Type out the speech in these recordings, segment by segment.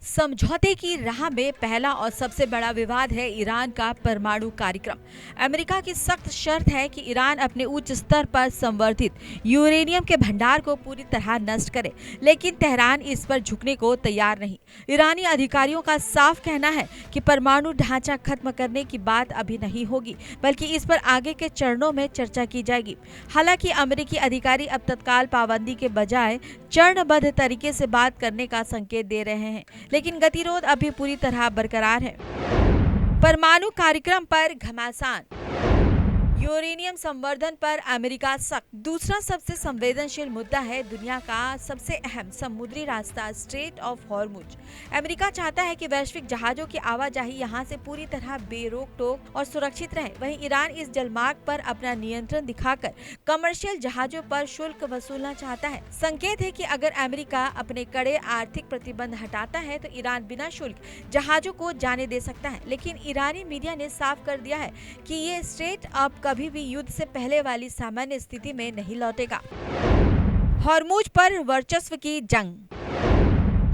समझौते की राह में पहला और सबसे बड़ा विवाद है ईरान का परमाणु कार्यक्रम। अमेरिका की सख्त शर्त है कि ईरान अपने उच्च स्तर पर संवर्धित यूरेनियम के भंडार को पूरी तरह नष्ट करे, लेकिन तेहरान इस पर झुकने को तैयार नहीं। ईरानी अधिकारियों का साफ कहना है कि परमाणु ढांचा खत्म करने की बात अभी नहीं होगी, बल्कि इस पर आगे के चरणों में चर्चा की जाएगी। हालांकि अमेरिकी अधिकारी अब तत्काल पाबंदी के बजाय चरणबद्ध तरीके से बात करने का संकेत दे रहे हैं, लेकिन गतिरोध अभी पूरी तरह बरकरार है। परमाणु कार्यक्रम पर घमासान, यूरेनियम संवर्धन पर अमेरिका सख्त। दूसरा सबसे संवेदनशील मुद्दा है दुनिया का सबसे अहम समुद्री रास्ता स्ट्रेट ऑफ हॉर्मुज। अमेरिका चाहता है कि वैश्विक जहाजों की आवाजाही यहां से पूरी तरह बेरोक टोक और सुरक्षित रहे। वहीं ईरान इस जलमार्ग पर अपना नियंत्रण दिखाकर कमर्शियल जहाजों पर शुल्क वसूलना चाहता है। संकेत है कि अगर अमेरिका अपने कड़े आर्थिक प्रतिबंध हटाता है तो ईरान बिना शुल्क जहाजों को जाने दे सकता है, लेकिन ईरानी मीडिया ने साफ कर दिया है कि ये स्ट्रेट अप कभी भी युद्ध से पहले वाली सामान्य स्थिति में नहीं लौटेगा। हॉर्मुज पर वर्चस्व की जंग,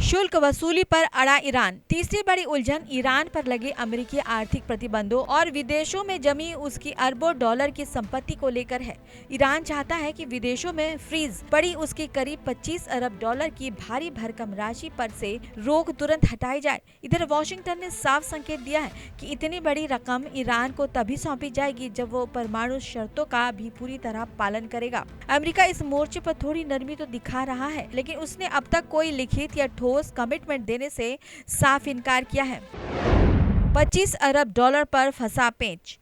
शुल्क वसूली पर अड़ा ईरान। तीसरी बड़ी उलझन ईरान पर लगे अमेरिकी आर्थिक प्रतिबंधों और विदेशों में जमी उसकी अरबों डॉलर की संपत्ति को लेकर है। ईरान चाहता है कि विदेशों में फ्रीज पड़ी उसकी करीब 25 अरब डॉलर की भारी भरकम राशि पर से रोक तुरंत हटाई जाए। इधर वॉशिंगटन ने साफ संकेत दिया है कि इतनी बड़ी रकम ईरान को तभी सौंपी जाएगी जब वो परमाणु शर्तों का भी पूरी तरह पालन करेगा। अमेरिका इस मोर्चे पर थोड़ी नरमी तो दिखा रहा है, लेकिन उसने अब तक कोई लिखित या ठोस कमिटमेंट देने से साफ इनकार किया है। 25 अरब डॉलर पर फंसा पेंच,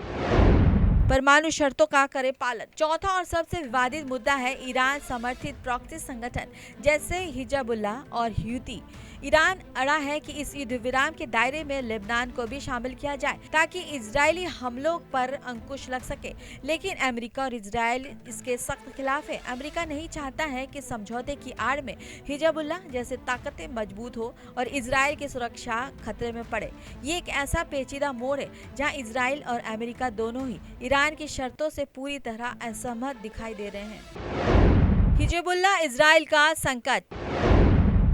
परमाणु शर्तों का करे पालन। चौथा और सबसे विवादित मुद्दा है ईरान समर्थित प्रॉक्सी संगठन जैसे हिजबुल्लाह और ह्यूती। ईरान अड़ा है कि इस युद्ध विराम के दायरे में लेबनान को भी शामिल किया जाए ताकि इजरायली हमलों पर अंकुश लग सके, लेकिन अमेरिका और इजरायल इसके सख्त खिलाफ है। अमेरिका नहीं चाहता है कि समझौते की आड़ में हिजबुल्लाह जैसे ताकतें मजबूत हो और इजरायल की सुरक्षा खतरे में पड़े। ये एक ऐसा पेचीदा मोड़ है जहां इजरायल और अमेरिका दोनों ही ईरान की शर्तों से पूरी तरह असहमत दिखाई दे रहे हैं। हिजबुल्लाह इजरायल का संकट,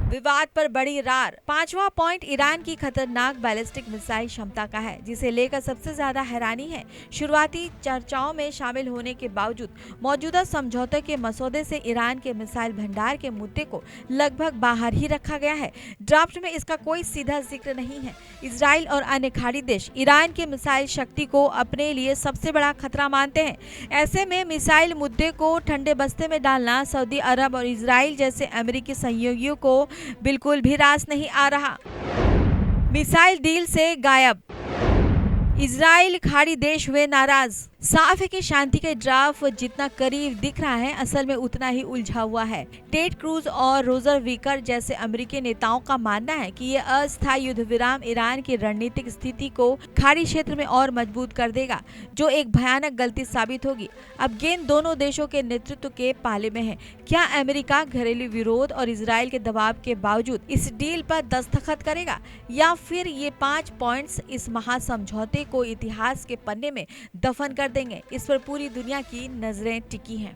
विवाद पर बड़ी रार। पांचवा पॉइंट ईरान की खतरनाक बैलिस्टिक मिसाइल क्षमता का है, जिसे लेकर सबसे ज्यादा हैरानी है। शुरुआती चर्चाओं में शामिल होने के बावजूद मौजूदा समझौते के मसौदे से ईरान के मिसाइल भंडार के मुद्दे को लगभग बाहर ही रखा गया है। ड्राफ्ट में इसका कोई सीधा जिक्र नहीं है। इजराइल और अन्य खाड़ी देश ईरान के मिसाइल शक्ति को अपने लिए सबसे बड़ा खतरा मानते हैं। ऐसे में मिसाइल मुद्दे को ठंडे बस्ते में डालना सऊदी अरब और इजराइल जैसे अमेरिकी सहयोगियों को बिल्कुल भी रास नहीं आ रहा। मिसाइल डील से गायब, इजराइल खाड़ी देश हुए नाराज। साफ है कि शांति के ड्राफ्ट जितना करीब दिख रहा है, असल में उतना ही उलझा हुआ है। टेड क्रूज और रोजर विकर जैसे अमेरिकी नेताओं का मानना है कि ये अस्थायी युद्ध विराम ईरान की रणनीतिक स्थिति को खाड़ी क्षेत्र में और मजबूत कर देगा, जो एक भयानक गलती साबित होगी। अब गेंद दोनों देशों के नेतृत्व के पाले में है। क्या अमेरिका घरेलू विरोध और इजराइल के दबाव के बावजूद इस डील पर दस्तखत करेगा, या फिर ये 5 पॉइंट्स इस महासमझौते को इतिहास के पन्ने में दफन कर देंगे? इस पर पूरी दुनिया की नजरें टिकी हैं।